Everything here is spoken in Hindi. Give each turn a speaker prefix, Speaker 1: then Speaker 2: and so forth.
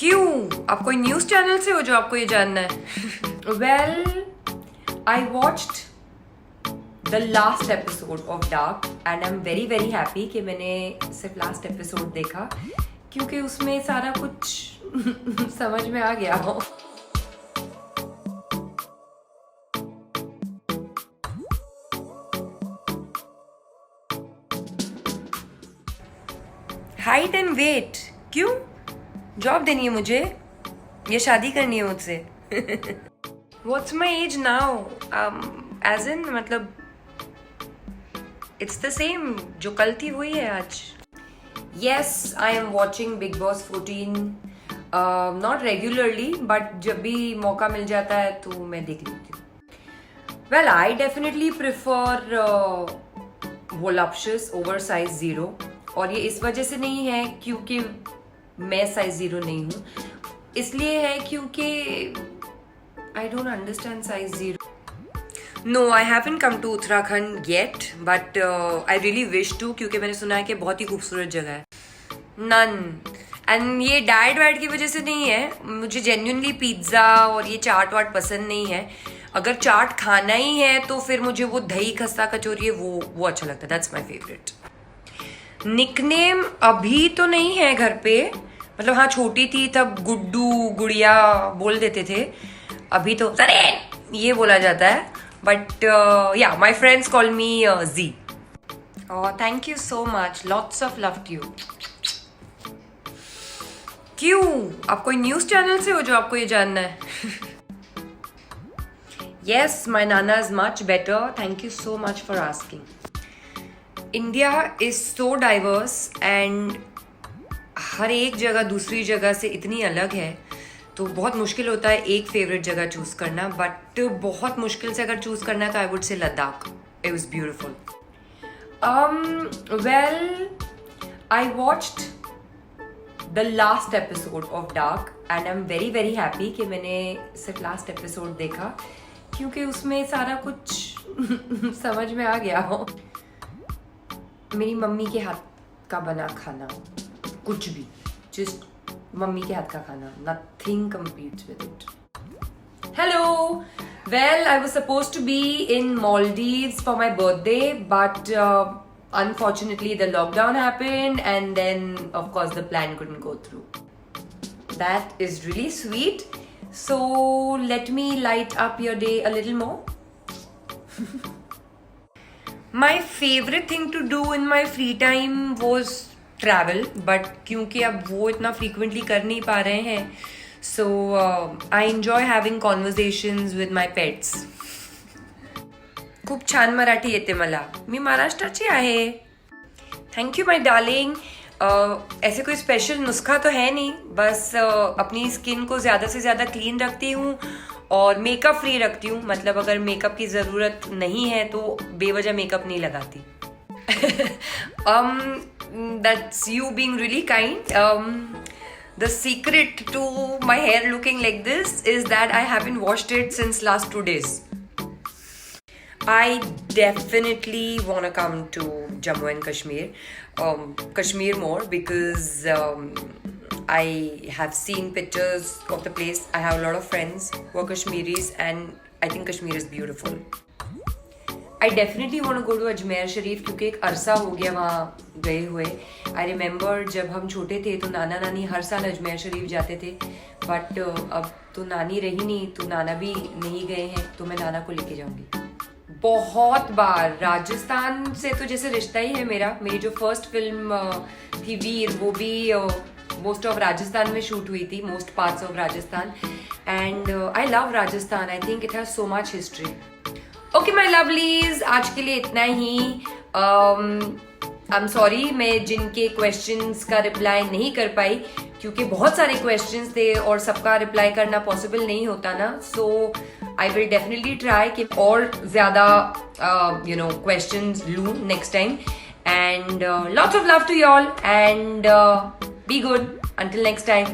Speaker 1: क्यों? आप कोई न्यूज चैनल से हो जो आपको ये जानना है? Well, I watched the last episode of dark and I am very very happy कि मैंने सिर्फ लास्ट एपिसोड देखा क्योंकि उसमें सारा कुछ समझ में आ गया हो। हाइट एंड वेट क्यों? जॉब देनी है मुझे या शादी करनी है मुझसे? What's my age now? Age in मतलब इट्स द सेम, जो कल थी वही है आज। Yes, I am watching big boss 14, not regularly but जब भी मौका मिल जाता है तो मैं देख लेती हूँ। Well, I definitely prefer voluptuous over size 0, और ये इस वजह से नहीं है क्योंकि मैं साइज 0 नहीं हूँ, इसलिए है क्योंकि I don't understand size 0। No, I haven't come to Uttarakhand yet but I really wish to, क्योंकि मैंने सुना है कि बहुत ही खूबसूरत जगह है। नन, एंड ये डाइट वाइट की वजह से नहीं है, मुझे जेन्युइनली पिज्ज़ा और ये चाट वाट पसंद नहीं है। अगर चाट खाना ही है तो फिर मुझे वो दही खस्ता कचौरी है वो अच्छा लगता है, दैट्स माई फेवरेट। निकनेम अभी तो नहीं है घर पे, मतलब हाँ छोटी थी तब गुड्डू गुड़िया बोल देते थे, अभी तो अरे ये बोला जाता है, बट या my friends call me G. Thank you so much, lots of love to you. क्यों? आप कोई न्यूज चैनल से हो जो आपको ये जानना है? Yes, my nana is much better, thank you so much for asking. India is so diverse and हर एक जगह दूसरी जगह से इतनी अलग है, तो बहुत मुश्किल होता है एक फेवरेट जगह चूज करना, बट बहुत मुश्किल से अगर चूज करना है तो I would say Ladakh, it was beautiful. Well, I watched the last episode of dark and I am very very happy कि मैंने सिर्फ लास्ट एपिसोड देखा क्योंकि उसमें सारा कुछ समझ में आ गया हो। मेरी मम्मी के हाथ का बना खाना, कुछ भी, जस्ट मम्मी के हाथ का खाना, nothing competes with it. Hello! Well, I was supposed to be in Maldives for my birthday, but unfortunately the lockdown happened and then of course the plan couldn't go through. That is really sweet. So let me light up your day a little more. My favorite thing to do in my free time was travel, but क्योंकि अब वो इतना frequently कर नहीं पा रहे हैं, so I enjoy having conversations with my pets. खूप छान मराठी येते मला, मी महाराष्ट्राची आहे। Thank you my darling. ऐसे कोई स्पेशल नुस्खा तो है नहीं, बस अपनी स्किन को ज़्यादा से ज़्यादा क्लीन रखती हूँ और मेकअप फ्री रखती हूँ, मतलब अगर मेकअप की ज़रूरत नहीं है तो बेवजह मेकअप नहीं लगाती। That's you being really kind. The secret to my hair looking like this is that I haven't washed it since last 2 days. I definitely want to come to Jammu and Kashmir, Kashmir more because I have seen pictures of the place. I have a lot of friends who are Kashmiris and I think Kashmir is beautiful. I definitely want to go to Ajmer Sharif क्योंकि एक अरसा हो गया वहाँ गए हुए। I remember जब हम छोटे थे तो नाना नानी हर साल अजमेर शरीफ जाते थे, बट अब तो नानी रही नहीं तो नाना भी नहीं गए हैं, तो मैं नाना को लेके जाऊंगी। बहुत बार राजस्थान से तो जैसे रिश्ता ही है मेरा। मेरी जो फर्स्ट फिल्म थी वीर, वो भी मोस्ट ऑफ राजस्थान में शूट हुई थी, most parts of Rajasthan, and I love Rajasthan. I think it has so much history. Okay my lovelies, आज के लिए इतना ही। आई एम सॉरी मैं जिनके क्वेश्चंस का रिप्लाई नहीं कर पाई क्योंकि बहुत सारे क्वेश्चंस थे और सबका रिप्लाई करना पॉसिबल नहीं होता ना, so I will definitely try कि और ज्यादा क्वेश्चंस लूं next time, and lots of love to you all and be good until next time.